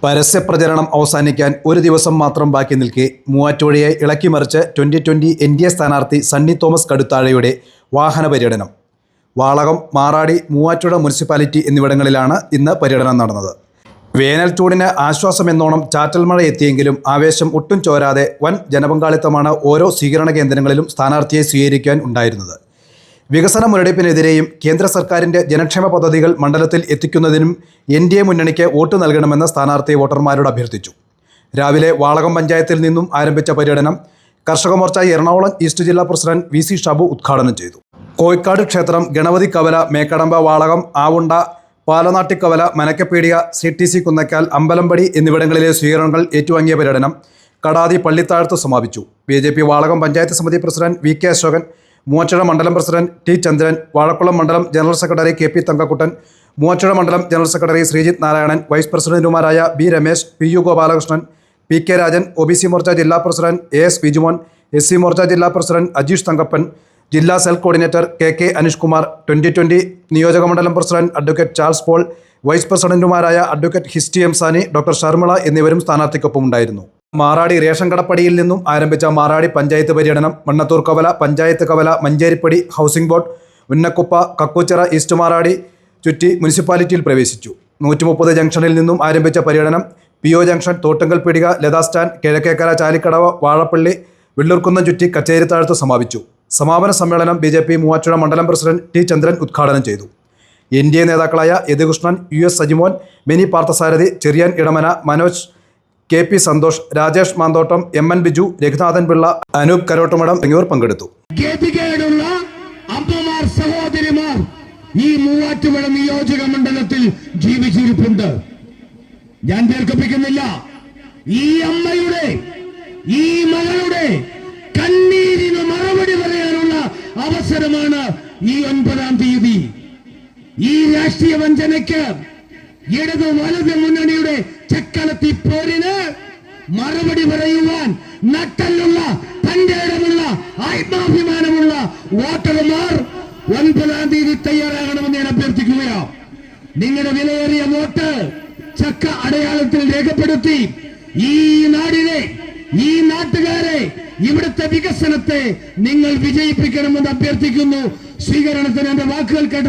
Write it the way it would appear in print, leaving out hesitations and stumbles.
പരസ്യപ്രചരണം അവസാനിക്കാൻ ഒരു ദിവസം മാത്രം ബാക്കി നിൽക്കെ മൂവാറ്റുപുഴയെ ഇളക്കിമറിച്ച് 2020 NDA സ്ഥാനാർത്ഥി സണ്ണി തോമസ് കടുത്താഴയുടെ വാഹന പര്യടനം. വാളകം, മാറാടി, മൂവാറ്റുപുഴ മുനിസിപ്പാലിറ്റി എന്നിവിടങ്ങളിലാണ് ഇന്ന് പര്യടനം നടന്നത്. വേനൽ ചൂടിന് ആശ്വാസമെന്നോണം ചാറ്റൽ മഴ എത്തിയെങ്കിലും ആവേശം ഒട്ടും ചോരാതെ വൻ ജനപങ്കാളിത്തമാണ് ഓരോ സ്വീകരണ കേന്ദ്രങ്ങളിലും സ്ഥാനാർത്ഥിയെ സ്വീകരിക്കാൻ ഉണ്ടായിരുന്നത്. വികസന മുരടിപ്പിനെതിരെയും കേന്ദ്ര സർക്കാരിൻ്റെ ജനക്ഷേമ പദ്ധതികൾ മണ്ഡലത്തിൽ എത്തിക്കുന്നതിനും NDA മുന്നണിക്ക് വോട്ട് നൽകണമെന്ന് സ്ഥാനാർത്ഥി വോട്ടർമാരോട് അഭ്യർത്ഥിച്ചു. രാവിലെ വാളകം പഞ്ചായത്തിൽ നിന്നും ആരംഭിച്ച പര്യടനം കർഷക മോർച്ച എറണാകുളം ഈസ്റ്റ് ജില്ലാ പ്രസിഡന്റ് VC ഷാബു ഉദ്ഘാടനം ചെയ്തു. കോയിക്കാട് ക്ഷേത്രം, ഗണപതി കവല, മേക്കടമ്പ, വാളകം, ആവുണ്ട, പാലനാട്ടിക്കവല, മനക്കപ്പീടിക, CTC കുന്നക്കാൽ, അമ്പലമ്പടി എന്നിവിടങ്ങളിലെ സ്വീകരണങ്ങൾ ഏറ്റുവാങ്ങിയ പര്യടനം കടാതി പള്ളിത്താഴത്ത് സമാപിച്ചു. BJP വാളകം പഞ്ചായത്ത് സമിതി പ്രസിഡന്റ് VK അശോകൻ, മൂവാറ്റുപുഴ മണ്ഡലം പ്രസിഡന്റ് T ചന്ദ്രൻ, വാഴക്കുളം മണ്ഡലം general secretary KP Thankakuttan, Muvattupuzha മണ്ഡലം general secretary Sreejith Narayanan, vice പ്രസിഡന്റുമാരായ B Ramesh, PU Gopalakrishnan, PK Rajan, OBC Morcha ജില്ലാ president AS Bijumon, SC Morcha ജില്ലാ പ്രസിഡന്റ് അജീഷ് തങ്കപ്പൻ, ജില്ലാ cell coordinator KK Aneesh Kumar, 2020 നിയോജക മണ്ഡലം president advocate Charles Paul, vice പ്രസിഡന്റുമാരായ അഡ്വക്കേറ്റ് ഹിസ്റ്റി M സാനി, ഡോക്ടർ ഷർമിള എന്നിവരും സ്ഥാനാർത്ഥിക്കൊപ്പം ഉണ്ടായിരുന്നു. മാറാടി റേഷൻ കടപ്പടിയിൽ നിന്നും ആരംഭിച്ച മാറാടി പഞ്ചായത്ത് പര്യടനം മണ്ണത്തൂർ കവല, പഞ്ചായത്ത് കവല, മഞ്ചേരിപ്പടി, ഹൗസിംഗ് ബോർഡ്, ഉന്നക്കുപ്പ, കക്കൂച്ചിറ, ഈസ്റ്റ് മാറാടി ചുറ്റി മുനിസിപ്പാലിറ്റിയിൽ പ്രവേശിച്ചു. 130 ജംഗ്ഷനിൽ നിന്നും ആരംഭിച്ച പര്യടനം PO ജംഗ്ഷൻ, തോട്ടുങ്കൽ പീടിക, ലതാ സ്റ്റാൻഡ്, കിഴക്കേക്കര, ചാലിക്കടവ്, വാഴപ്പള്ളി, വെള്ളൂർക്കുന്നം ചുറ്റി കച്ചേരിത്താഴത്ത് സമാപിച്ചു. സമാപന സമ്മേളനം BJP മൂവാറ്റുപുഴ മണ്ഡലം പ്രസിഡന്റ് T ചന്ദ്രൻ ഉദ്ഘാടനം ചെയ്തു. NDA നേതാക്കളായ Yadukrishnan, US Sajimon, Mini Parthasarathy, Cherian Edamana, Manoj, KP Santhosh, Rajesh Manthottam, MN Biju, Raghunathan Pillai, Anoop Karottumadom എന്നിവർ പങ്കെടുത്തു. അമ്മമാർ, സഹോദരിമാർ ഈ മൂവാറ്റുപുഴ നിയോജക മണ്ഡലത്തിൽ ജീവിച്ചിരിപ്പുണ്ട്. ഞാൻ ദീർഘിപ്പിക്കുന്നില്ല. ഈ അമ്മയുടെ, ഈ മകളുടെ കണ്ണീരിന് മറുപടി പറയാനുള്ള അവസരമാണ് ഈ 9-ാം തീയതി. ഈ രാഷ്ട്രീയ വഞ്ചനയ്ക്ക്, ഇടത് വലത് മുന്നണിയുടെ ചക്കളത്തി പോരിന് മറുപടി പറയുവാൻ നട്ടലുള്ള, തന്റേടമുള്ള, ആത്മാഭിമാനമുള്ള വോട്ടർമാർ 9-ാം തീയതി തയ്യാറാകണമെന്ന് ഞാൻ അഭ്യർത്ഥിക്കുകയാണ്. നിങ്ങളുടെ വിലയേറിയ വോട്ട് ചക്ക അടയാളത്തിൽ രേഖപ്പെടുത്തി ഈ നാടിനെ, ഈ നാട്ടുകാരെ, ഇവിടുത്തെ വികസനത്തെ നിങ്ങൾ വിജയിപ്പിക്കണമെന്ന് അഭ്യർത്ഥിക്കുന്നു. സ്വീകരണത്തിന് എന്റെ വാക്കുകൾ കേട്ട